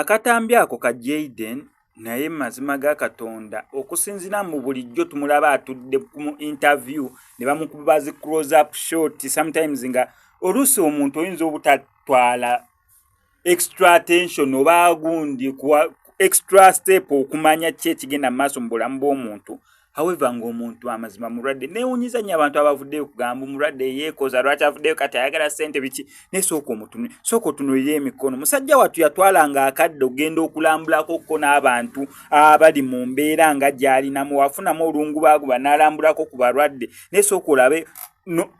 akatambi ako ka Jayden naye mazima ga Katonda okusinzira mu bulijjo tumulaba atudde mu interview ne bamukuba zi close up shot sometimes nga oluusi omuntu oyinza obutatwala extra attention oba gundi kwa extra step okumanya ki ekigenda mu maaso mu bulamu bw'omuntu. However ng'omuntu amazima mulwadde neewunyiza nnyo abantu abavuddeyo kugamba mulwadde yeekoza lwaki avuddeyo kati ayagala ssente biki naye sooka otunuulire emikono. Musajja wattu yatwalanga akadde ogenda okulambulako ko n'abantu abali mu mbeera nga gy'alinamu wafunamu olungubaaguba n'alambulako ku balwadde naye sooka olabe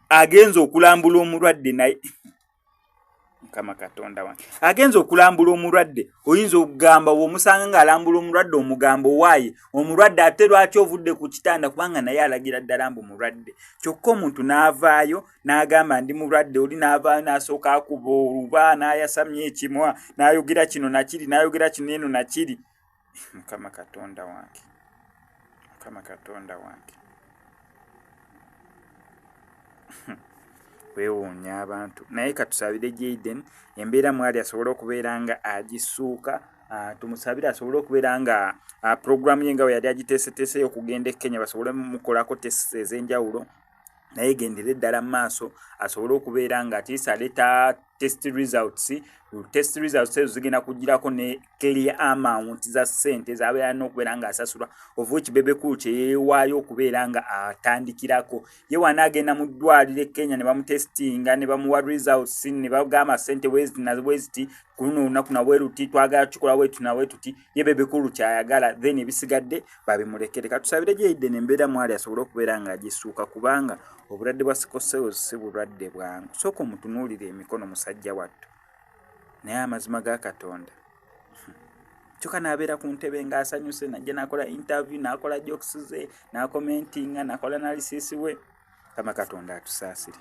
agenza okulambula omulwadde naye Mukama Katonda wange agenza okulambula omulwadde oyinza okugamba bw'omusanga ng'alambula omulwadde omugambo waaye omulwadde ate lwaki ovudde ku kitanda kubanga naye alagira ddala mbu mulwadde. Kyokka omuntu n'avaayo n'agamba ndi mulwadde oli n'avaayo n'asooka akuba oluba n'ayasamya ekimwa n'ayogera kino nakiri n'ayogera kino eno nakiri. Mukama Katonda wange Mukama Katonda wange weewuunya abantu naye katusabire Jayden embeera mwali asobole okubeera nga agisuuka. Tumusabire asobole okubeera nga programu ye nga we yali agiteeseteeseyo okugenda e Kenya basobole mukolako tests ez'enjawulo naye gendere ddala mu maaso asobole okubeera nga atiisa aleeta test results ezo zigenda kugirako ne clear amount za ssente z'abeera n'okubeera ng'asasulwa of which Bebekulu kye yeewaayo okubeera nga atandikirako. Ye wanaagenda mu ddwaliro e Kenya ne bamutestinga ne bamuwa results ne bagamba ssente weziti na weziti ku luno olunaku na bwe ruti twagala kikola bwetu na bwe tuti ye Bebekulu kyayagala then ebisigadde babimulekere. Katusabire Jayden embeera mwali asobole okubeera nga agisuuka kubanga obulwadde bwa sickle si bulwadde bwangu. Sooka omutunuulire emikono musajja wattu naye amazima ga Katonda kyokka n'abeera ku ntebe ng'asanyuse najja n'akola interview n'akola jokes ze n'akomentinga n'akola analysis we. Kama Katonda atusaasire.